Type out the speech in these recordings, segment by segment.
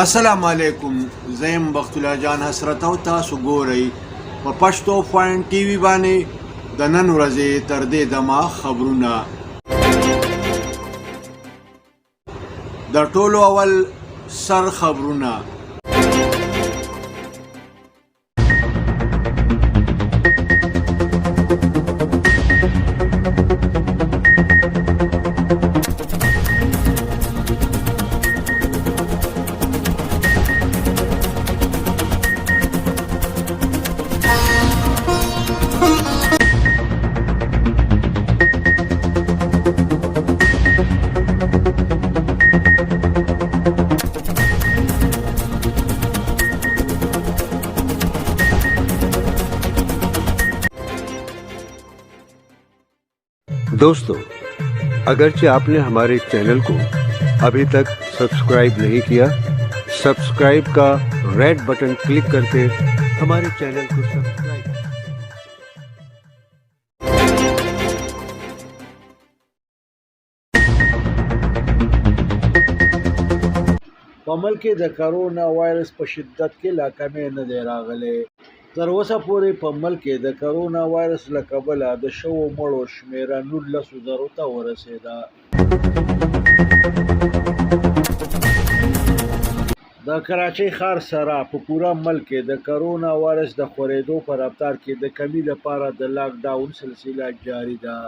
السلام علیکم، زیم بخت الله جان حسرت او تاسو ګورئ په پښتو پوینټ ټي وي باندې د نن ورځې تر دې دمه خبرونه. د ټولو اول سر خبرونه. दोस्तों, अगरचे आपने हमारे चैनल को अभी तक सब्सक्राइब नहीं किया, सब्सक्राइब का रेड बटन क्लिक करके हमारे चैनल को सब्सक्राइब. په ملک کې د کرونا وایرس په شدت کې لا کمی نه دی راغلی. تر اوسه پورې په ملک کې د کرونا وایرس له کبله د شوو مړو شمېره 19,000 ته ورسېده. د کراچۍ ښار سره په پوره ملک کې د کرونا وایرس د خورېدو په رفتار کې د کمی لپاره د لاک ډاون سلسله جاري ده.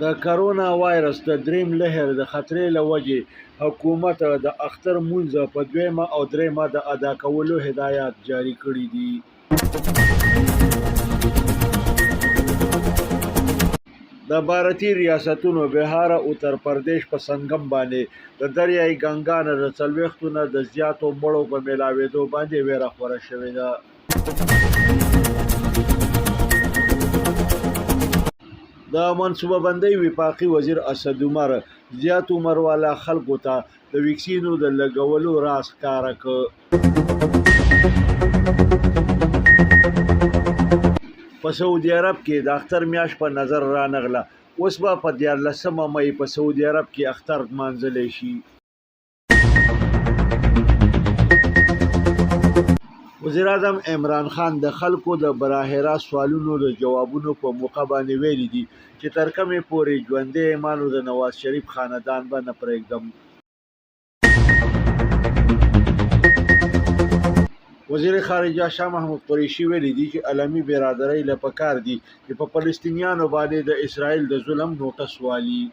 د کرونا وایرس د دریم لهر د خطرې له وجې حکومت د اختر مونځ په دویمه او دریمه د ادا کولو هدایات جاری کړي دي. د بھارتي ریاستونو بهار او اتر پردیش په سنگم باندې د دریای ګنگا نه د 40 نه د زیاتو مړو په میلاوېدو باندې ویره خوره شوې ده. د منصوبه بندۍ وفاقي وزیر اسد عمر زیات عمر والا خلکو ته د ویکسینو د لګولو راز ښکاره کړ. په سعودي عرب کې د اختر میاشت په نظر رانغله. اوس به په 14 مۍ په سعودي عرب کې اختر لمانځلی شي. وزیر اعظم عمران خان د خلکو د براه راست سوالونو د جوابونو په موقع باندې ویلي دي چې تر کومې پورې ژوندی ایمانو د نواز شریف خاندان به نه پرېږدم. وزیر خارجه شاه محمود قریشي ویلي دي چې عالمي برادرۍ له پکار دي چې په فلسطینیانو باندې د اسرائیل د ظلم نوټس والي.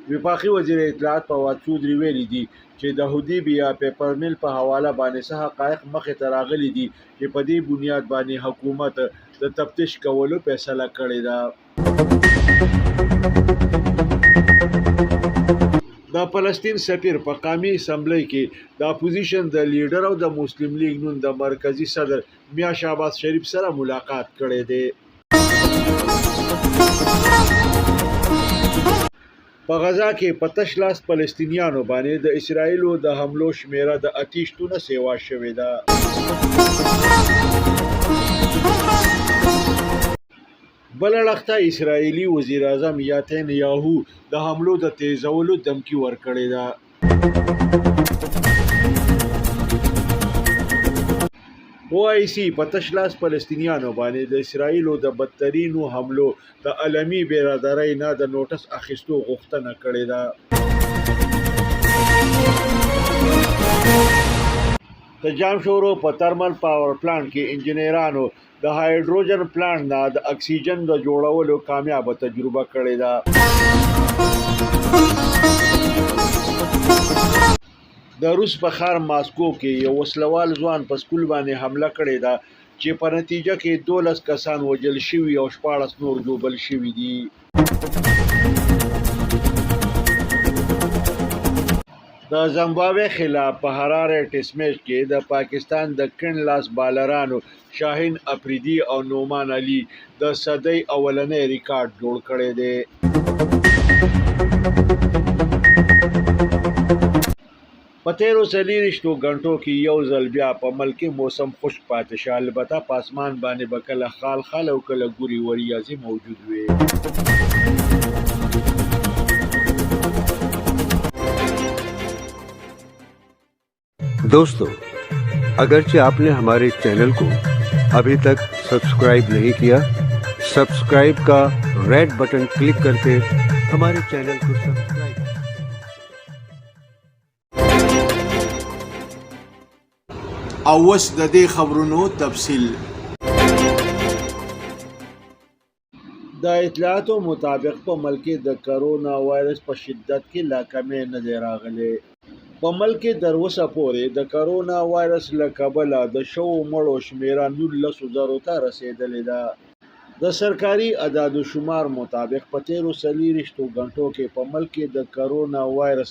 وفاقي وزیر اطلاعات فواد چودري ویلي دي چې د حدیبیه پیپر میل په حواله باندې څه حقایق مخې ته راغلي دي چې په دې بنیاد باندې حکومت د تفتیش کولو فیصله کړې ده. د فلسطین سفیر په قومي اسمبلی کې د اپوزیشن د لیډر او د مسلم لیگ نون د مرکزی صدر میاں شهباز شریف سره ملاقات کړی دی. په غزا کې په تش لاس فلسطینیانو باندې د اسرائیلو د حملو شمیره د 28 نه سیوا شوې ده. بل اړخته اسرائیلي وزیر اعظم یاتنیاهو د حملو د تیزولو دمکی ورکړې ده. OIC په تش لاس فلسطینیانو باندې د اسرائیلو د بدترینو حملو د عالمي برادرۍ نه د نوټس اخیستو غوښتنه کړې ده. د جامشورو په ترمل پاور پلانټ کې انجینرانو د هایدروجن پلانټ نه د اکسیجن د جوړولو کامیابه تجربه کړې ده. د روس په ښار ماسکو کې یو وسلوال ځوان په سکول باندې حمله کړې ده چې په نتیجه کې 12 کسان وژل شوي او 14 نور ژوبل شوي دي. د زمبابوې خلاف په حراره ټیسټ میچ کې د پاکستان د کڼ لاس بالرانو شاهین افریدي او نومان علي د صدۍ اولنی ریکارډ جوړ کړی دی. په تیرو 24 غنټو کې یو ځل بیا په ملک کې موسم خشک پاتې شه، البته په اسمان باندې به کله خال خال او کله ګوري وریځې موجود وي. दोस्तों, अगरचे आपने हमारे चैनल को अभी तक सब्सक्राइब नहीं किया, सब्सक्राइब का रेड बटन क्लिक करके हमारे चैनल को सब्सक्राइब. اوس د دې خبرونو تفصیل. د اطلاعاتو مطابق په ملک کې د کرونا وایرس په شدت کې لا کمی نه دی راغلی. په ملک کې تر اوسه پورې د کرونا وایرس له کبله د شوو مړو شمیره 19,000 ته رسیدلې ده. د سرکاري اعداد و شمار مطابق په تیرو 24 غنټو کې په ملک کې د کرونا وایرس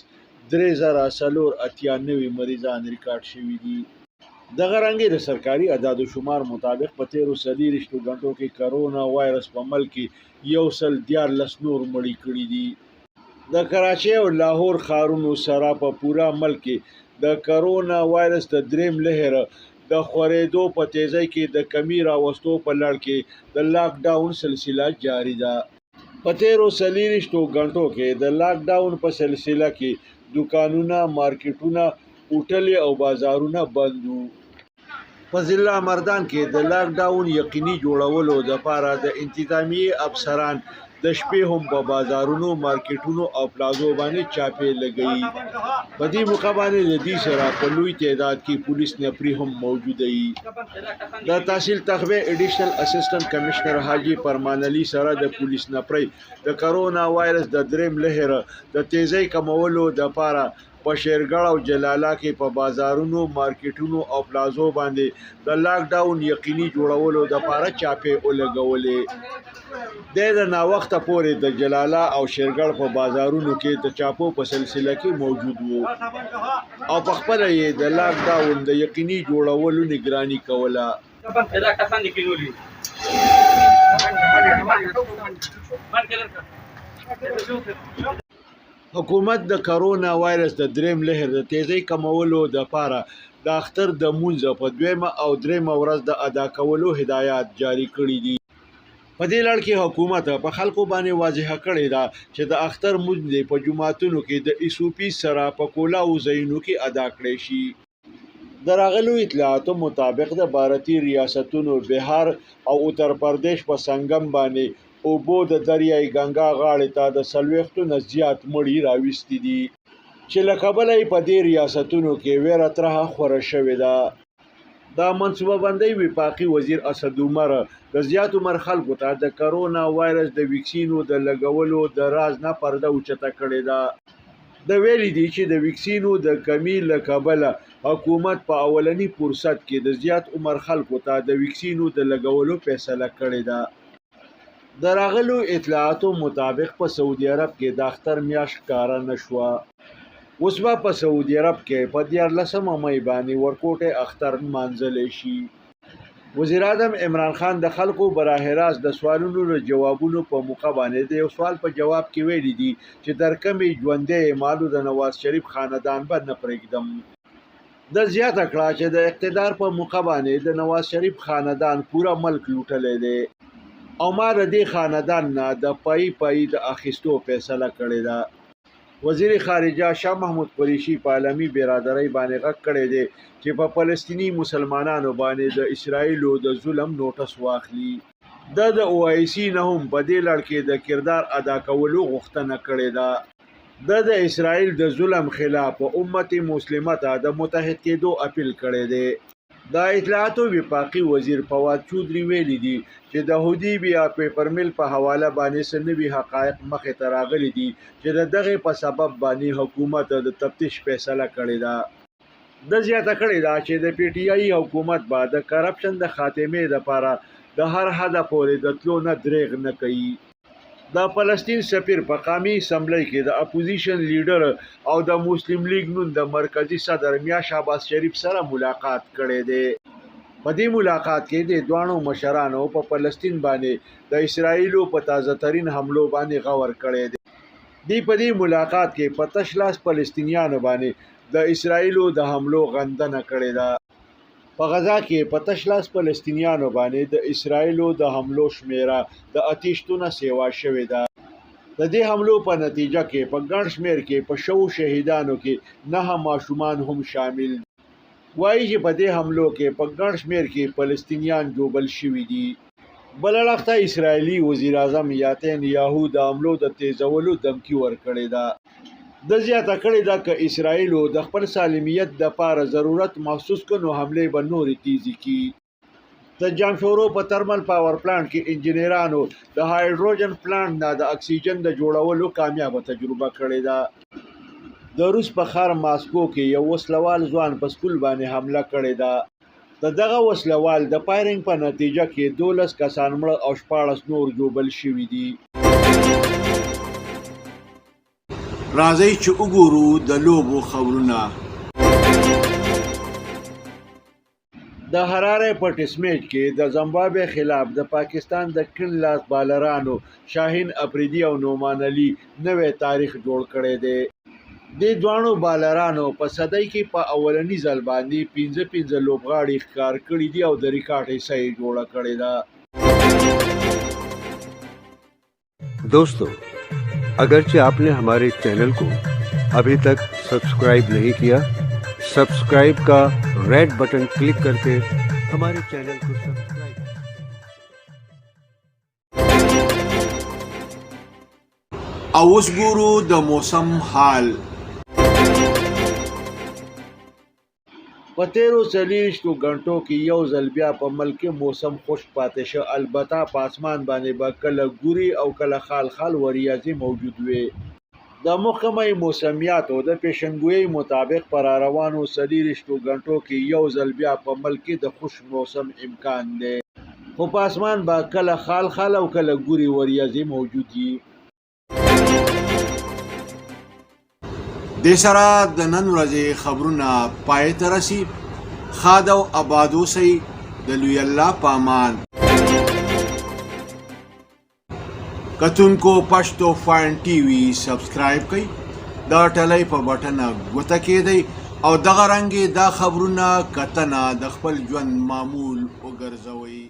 3,498 مریضان ریکارډ شوي دي. دغه رنګې د سرکاري اعداد و شمار مطابق په تیرو 24 غنټو کې کرونا وایرس په ملک کې 114 نور مړي کړي دي. د کراچۍ او لاهور ښارونو سره په پوره ملک کې د کرونا وایرس د دریم لهر د خورېدو په تیزۍ کې د کمی راوستو په لړ کې د لاک ډاون سلسله جاری ده. په تیرو 24 غنټو کې د لاک ډاون په سلسله کې دکانونه، مارکیټونه، هوټلې او بازارونه بند وو. په ضلع مردان کې د لاک ډاون یقیني جوړولو لپاره د انتظامیې افسران د شپې هم په بازارونو، مارکیټونو او پلازو باندې چاپې لګوي. په دې موقع باندې د دې سره په لوی تعداد کې پولیس نفري هم موجوده وي. د تحصیل تخبې ایډیشنل اسسټنټ کمشنر حاجی فرمان علي سره د پولیس نفري د کرونا وایرس د دریم لهر د تیزۍ کمولو لپاره په شیرګړ او جلاله کې په بازارونو، مارکیټونو او پلازو باندې د لاک ډاون یقیني جوړولو لپاره چاپې ولګولې. د ناوخته پورې د جلاله او شیرګړ په بازارونو کې د چاپو په سلسله کې موجود وو او په خپل یې د لاک ډاون د یقیني جوړولو نگراني کوله. حکومت د کرونا وایرس د دریم لهر د تیزۍ کمولو لپاره د اختر د مونځ په 2 او 3 ورځ د ادا کولو هدایات جاری کړي دي. په دې لړ کې حکومت په خلکو باندې واضحه کړې ده چې د اختر مونځ په جمعاتونو کې د ایسوپي سره په کولاو ځایونو کې ادا کړی شي. د راغلو اطلاعاتو مطابق د بھارتي ریاستونو بهار او اتر پردیش په سنگم باندې اوبو د دریای ګنگا غاړې ته د 40 نه زیات مړي راوستي دي چې له کبله په دې ریاستونو کې ویره ترهه خوره شوې ده. دا منصوبه بندۍ وفاقي وزیر اسد عمر د زیات عمر خلکو ته د کرونا وایرس د ویکسینو د لګولو د راز نه پرده اوچته کړې ده. د ویلي دي چې د ویکسینو د کمی له کبله حکومت په اولنی فرصت کې د زیات عمر خلکو ته د ویکسینو د لګولو فیصله کړې ده. د راغلو اطلاعاتو مطابق په سعودي عرب کې د اختر میاشت ښکاره نه شوه. اوس به په سعودي عرب کې په 14 مۍ باندې ورکوټې اختر نمانځلی شي. وزیر اعظم عمران خان د خلکو براه راست د سوالونو له جوابونو په موقع باندې د یو سوال په جواب کې ویلي دي چې تر کمې ژوندی مالو د نواز شریف خاندان به نه پرېږدم. د زیاته کړه چې د اقتدار په موقع باندې د نواز شریف خاندان پوره ملک لوټلی دی او ما د دې خاندان نه د پای د اخیستو فیصله کړې ده. وزیر خارجه شاه محمود قریشي په عالمي برادرۍ باندې غږ کړی دی چې په فلسطیني مسلمانانو باندې د اسرائیلو د ظلم نوټس واخلي. د OIC نه هم په دې لړ کې د کردار ادا کولو غوښتنه کړې ده. د اسرائیل د ظلم خلاف امت مسلمه ته د متحد کېدو اپیل کړی دی. د اطلاعاتو وفاقي وزیر فواد چودري ویلي دي چې د حدیبیه پیپر میل په حواله باندې سنوي حقایق مخې ته راغلي دي چې د دغه په سبب باندې حکومت د تفتیش فیصله کړې ده. د زیاته کړې ده چې د PTI حکومت به د کرپشن د خاتمې لپاره د هر حد پورې د تلو نه دریغ نه کوي. د فلسطین سفیر په قومي اسمبلی کې د اپوزیشن لیډر او د مسلم لیگ نون د مرکزی صدر میا شهباز شریف سره ملاقات کړی دی. په دې ملاقات کې د دوانو مشرانو په فلسطین باندې د اسرائیلو په تازه ترین حملو باندې غور کړی دی. په دې ملاقات کې په تش لاس فلسطینیانو باندې د اسرایلو د حملو غندنه کړې ده. په غزا کې په تش لاس فلسطینیانو باندې د اسرایلو د حملو شمیره د 28 سیوا شوې ده. د دې حملو په نتیجه کې په ګڼ شمیر کې په شهیدانو کې 9 ماشومان هم شامل دي. وایي چې په دې حملو کې په ګڼ شمیر کې فلسطینیان جوبل شوي دي. بل اړخ ته اسرایلي وزیر اعظم یاتنیاهو د حملو د تیزولو دمکی ورکړې ده. د زیاته کړې ده که اسرایلو د خپل سالمیت دپاره ضرورت محسوس کړي نو حملې به نورې تیزې کړي. د جامشورو په ترمل پاور پلانټ کې انجینرانو د هایدروجن پلانټ نه د اکسیجن د جوړولو کامیابه تجربه کړې ده. د روس په ښار ماسکو کې یو وسلوال ځوان په سکول باندې حمله کړې ده. د دغه وسلوال د فایرنګ په نتیجه کې 12 کسان مړه او 14 نور جوبل شوي دي. راځئ چې وګورو د لوبو خبرونه. د حراره په ټیسټ میچ کې د زمبابوې خلاف د پاکستان د کڼ لاس بالرانو شاهین افریدي او نعمان علي نوی تاریخ جوړ کړی دی. دې دواړو بالرانو په صدۍ کې په اولني ځل باندې 15 لوبغاړي ښکار کړي دي او د ریکارډ حصه یې جوړه کړې ده. दोस्तों, अगरचे आपने हमारे चैनल को अभी तक सब्सक्राइब नहीं किया, सब्सक्राइब का रेड बटन क्लिक करके हमारे चैनल को सब्सक्राइब. اوس ګورو د موسم حال. په تیرو 24 غنټو کې یو ځل بیا په ملک موسم خشک پاتې شو. البته په اسمان باندې به کله ګوري او کله خال وریځې موجود وي. د محکمه موسمیاتو د پیشنګویۍ مطابق پر روانو 24 غنټو کې یو ځل بیا په ملک د خشک موسم امکان دی، خو په اسمان به کله خال او کله ګوري وریځې موجود وي. د سره د نن ورځې خبرونه پای ته رسي. ښاد او آباد اوسئ. د لوی الله په امان. کتونکو پښتو فاین ټي وي سبسکرایب کړئ، دا ټلۍ په بټن ګوته کېدئ او دغه رنګې دا خبرونه کتنه د خپل ژوند معمول وګرځوئ.